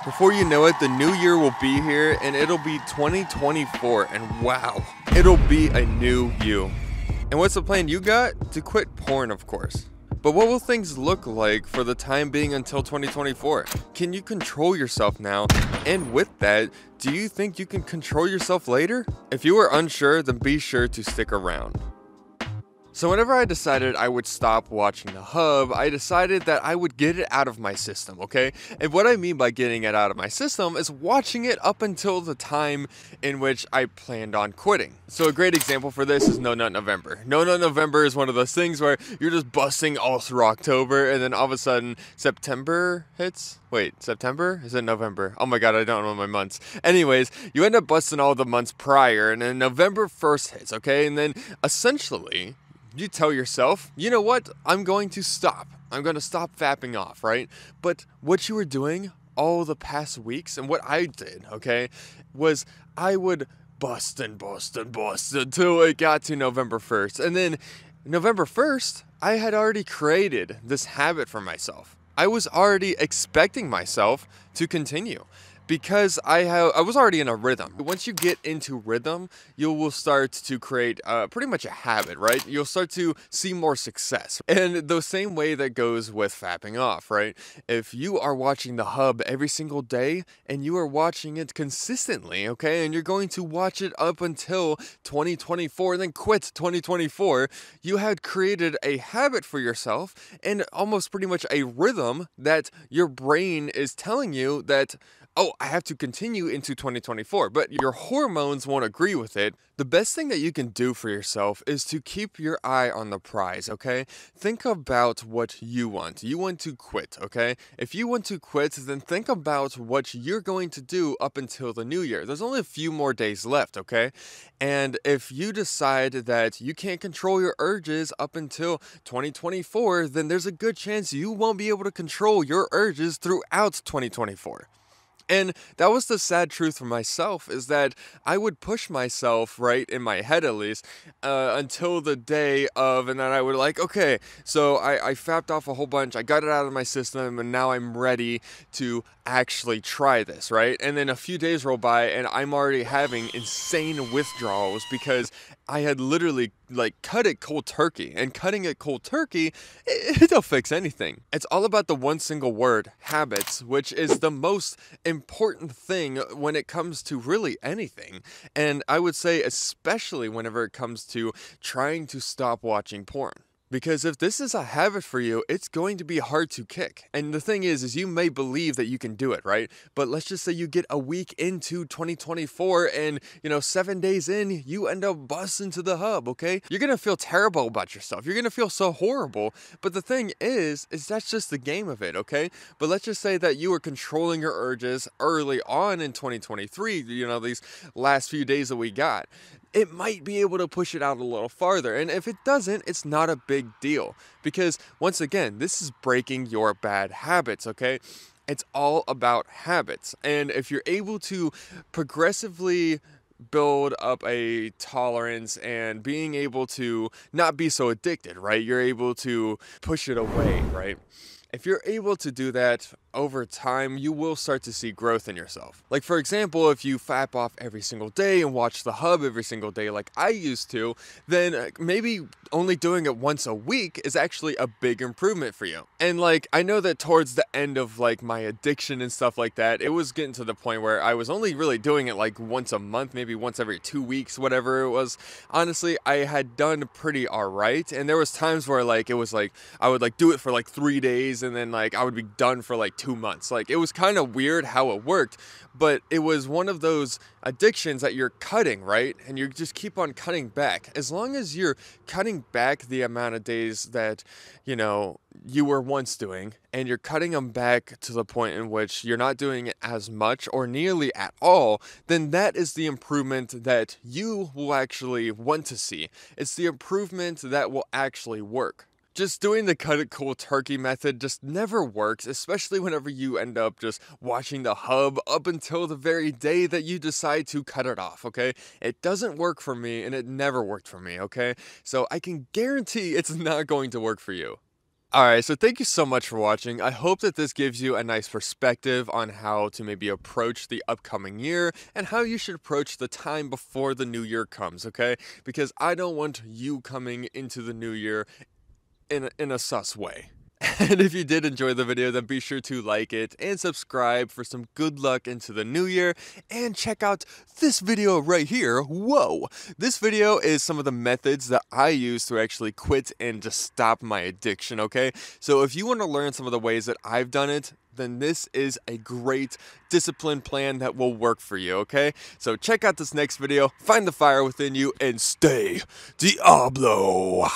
Before you know it, the new year will be here and it'll be 2024, and wow, it'll be a new you. And what's the plan you got? To quit porn, of course. But what will things look like for the time being until 2024? Can you control yourself now? And with that, do you think you can control yourself later? If you are unsure, then be sure to stick around. So whenever I decided I would stop watching the hub, I decided that I would get it out of my system, okay? And what I mean by getting it out of my system is watching it up until the time in which I planned on quitting. So a great example for this is No Nut November. No Nut November is one of those things where you're just busting all through October, and then all of a sudden September hits? Wait, September? Is it November? Oh my god, I don't know my months. Anyways, you end up busting all the months prior, and then November 1st hits, okay? And then essentially, you tell yourself, you know what, I'm going to stop. I'm going to stop fapping off, right? But what you were doing all the past weeks, and what I did, okay, was I would bust until it got to November 1st. And then November 1st, I had already created this habit for myself. I was already expecting myself to continue, because I was already in a rhythm. Once you get into rhythm, you will start to create pretty much a habit, right? You'll start to see more success. And the same way that goes with fapping off, right? If you are watching the hub every single day and you are watching it consistently, okay, and you're going to watch it up until 2024 and then quit 2024, you had created a habit for yourself and almost pretty much a rhythm that your brain is telling you that, oh, I have to continue into 2024, but your hormones won't agree with it. The best thing that you can do for yourself is to keep your eye on the prize, okay? Think about what you want. You want to quit, okay? If you want to quit, then think about what you're going to do up until the new year. There's only a few more days left, okay? And if you decide that you can't control your urges up until 2024, then there's a good chance you won't be able to control your urges throughout 2024. And that was the sad truth for myself, is that I would push myself, right, in my head at least, until the day of, and then I would like, okay, so I fapped off a whole bunch, I got it out of my system, and now I'm ready to actually try this, right? And then a few days roll by, and I'm already having insane withdrawals because I had literally like cut it cold turkey, and cutting it cold turkey, it don't fix anything. It's all about the one single word, habits, which is the most important thing when it comes to really anything. And I would say especially whenever it comes to trying to stop watching porn. Because if this is a habit for you, it's going to be hard to kick. And the thing is you may believe that you can do it, right? But let's just say you get a week into 2024 and, 7 days in, you end up busting to the hub, okay? You're gonna feel terrible about yourself. You're gonna feel so horrible. But the thing is that's just the game of it, okay? But let's just say that you were controlling your urges early on in 2023, these last few days that we got. It might be able to push it out a little farther. And if it doesn't, it's not a big deal. Because once again, this is breaking your bad habits, okay? It's all about habits. And if you're able to progressively build up a tolerance and being able to not be so addicted, right? You're able to push it away, right? If you're able to do that over time, you will start to see growth in yourself. Like, for example, if you fap off every single day and watch the hub every single day like I used to, then maybe only doing it once a week is actually a big improvement for you. And like, I know that towards the end of like my addiction and stuff like that, it was getting to the point where I was only really doing it like once a month, maybe once every 2 weeks, whatever it was. Honestly, I had done pretty alright, and there was times where like it was like I would like do it for like 3 days and then like I would be done for like 2 months. Like, it was kind of weird how it worked, but it was one of those addictions that you're cutting, right? And you just keep on cutting back. As long as you're cutting back the amount of days that, you were once doing, and you're cutting them back to the point in which you're not doing it as much or nearly at all, then that is the improvement that you will actually want to see. It's the improvement that will actually work. Just doing the cut it cold turkey method just never works, especially whenever you end up just watching the hub up until the very day that you decide to cut it off, okay? It doesn't work for me, and it never worked for me, okay? So I can guarantee it's not going to work for you. Alright, so thank you so much for watching. I hope that this gives you a nice perspective on how to maybe approach the upcoming year and how you should approach the time before the new year comes, okay? Because I don't want you coming into the new year in a sus way. And if you did enjoy the video, then be sure to like it and subscribe for some good luck into the new year. And check out this video right here. Whoa! This video is some of the methods that I use to actually quit and just stop my addiction, okay? So if you want to learn some of the ways that I've done it, then this is a great discipline plan that will work for you, okay? So check out this next video, find the fire within you, and stay Diablo!